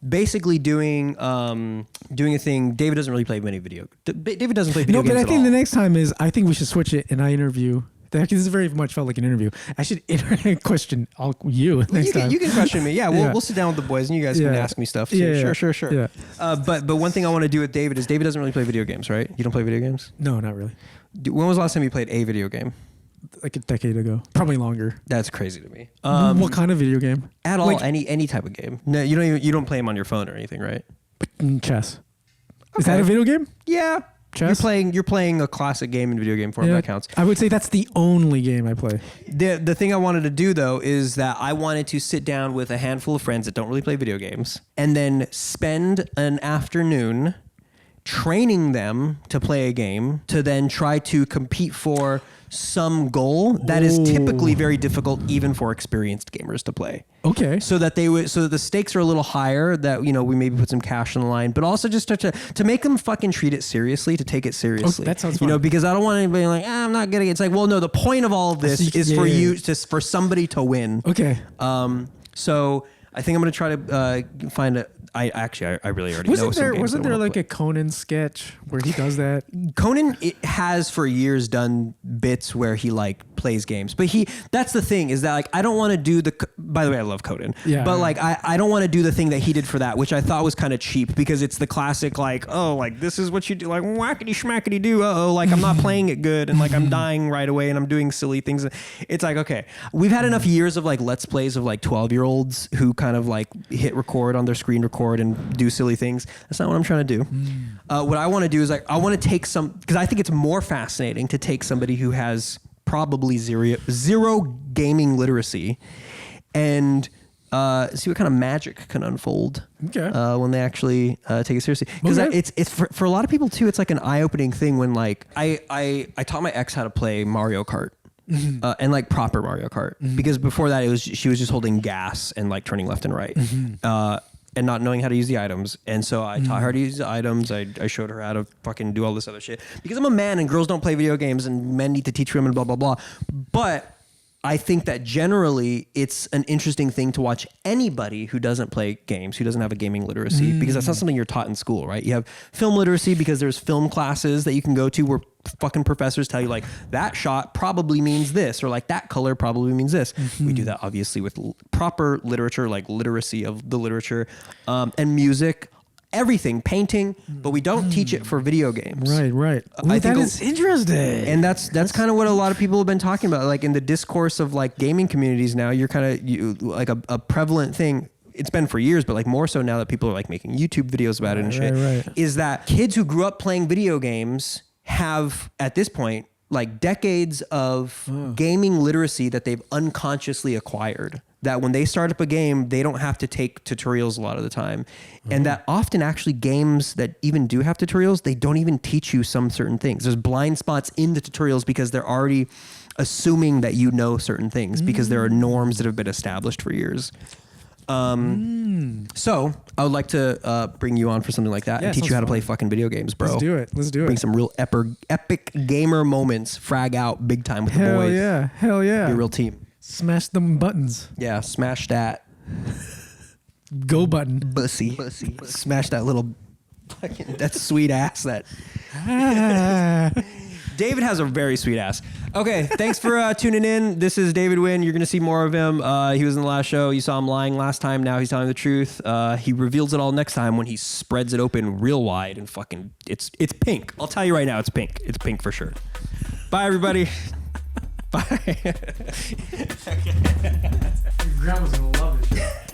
basically doing a thing. David doesn't really play many video. David doesn't play video No, games but I at think all. the next time is I think we should switch it and I interview. This is very much felt like an interview. I should question you next time. You can question me. Yeah, Yeah. we'll sit down with the boys and you guys can ask me stuff. Too. Yeah, Sure. Yeah. But one thing I want to do with David is David doesn't really play video games, right? You don't play video games? No, not really. When was the last time you played a video game? Like a decade ago, probably longer. That's crazy to me. What kind of video game? At all, Like- any type of game. No, you don't play them on your phone or anything, right? Chess. Is Okay. that a video game? Yeah. Chess? You're playing a classic game in video game form. That counts. I would say that's the only game I play. The thing I wanted to do though is that I wanted to sit down with a handful of friends that don't really play video games and then spend an afternoon training them to play a game to then try to compete for some goal that is typically very difficult even for experienced gamers to play. Okay. So that the stakes are a little higher, that we maybe put some cash on the line, but also just to make them fucking treat it seriously, to take it seriously. that sounds fun. Because I don't want anybody like, I'm not getting it. It's like, well, no, the point of all of this is for somebody to win. Okay. So I think I'm going to try to find a. I really already know. Wasn't there like a Conan sketch where he does that? Conan has for years done bits where he like plays games, but that's the thing is that like I don't want to do by the way, I love Conan, but like I don't want to do the thing that he did for that, which I thought was kind of cheap because it's the classic like, oh, like this is what you do, like whackity schmackity do, like I'm not playing it good and like I'm dying right away and I'm doing silly things. It's like, okay, we've had enough years of like let's plays of like 12-year-olds who kind of like hit record on their screen record and do silly things. That's not what I'm trying to do. What I want to do is like I want to take because I think it's more fascinating to take somebody who has probably zero gaming literacy and see what kind of magic can unfold when they actually take it seriously. Because it's for a lot of people too, it's like an eye-opening thing when like I taught my ex how to play Mario Kart. And like proper Mario Kart, because before that she was just holding gas and like turning left and right, and not knowing how to use the items. And so I taught her to use the items. I showed her how to fucking do all this other shit because I'm a man and girls don't play video games and men need to teach women, blah blah blah. But I think that generally it's an interesting thing to watch anybody who doesn't play games, who doesn't have a gaming literacy, because that's not something you're taught in school, right? You have film literacy because there's film classes that you can go to where fucking professors tell you like that shot probably means this, or like that color probably means this. We do that obviously with proper literature, like literacy of the literature, and music. Everything, painting, but we don't teach it for video games. Right. I think that is interesting. And that's kind of what a lot of people have been talking about. Like in the discourse of like gaming communities now, you're kind of like a prevalent thing. It's been for years, but like more so now that people are like making YouTube videos about it and shit. Right. Is that kids who grew up playing video games have at this point like decades of gaming literacy that they've unconsciously acquired. That when they start up a game, they don't have to take tutorials a lot of the time. And that often actually games that even do have tutorials, they don't even teach you some certain things. There's blind spots in the tutorials because they're already assuming that you know certain things because there are norms that have been established for years. So I would like to bring you on for something like that and teach you how to play fucking video games, bro. Let's do it. Bring some real epic gamer moments, frag out big time with the Hell boys. Hell yeah. Be a real team. Smash them buttons. Yeah, smash that Go button. bussy. Smash that little fucking that sweet ass that. David has a very sweet ass. Okay, thanks for tuning in. This is David Wynn. You're going to see more of him. He was in the last show. You saw him lying last time. Now he's telling the truth. He reveals it all next time when he spreads it open real wide and fucking it's pink. I'll tell you right now, it's pink. It's pink for sure. Bye, everybody. Bye. Your grandma's going to love this shit.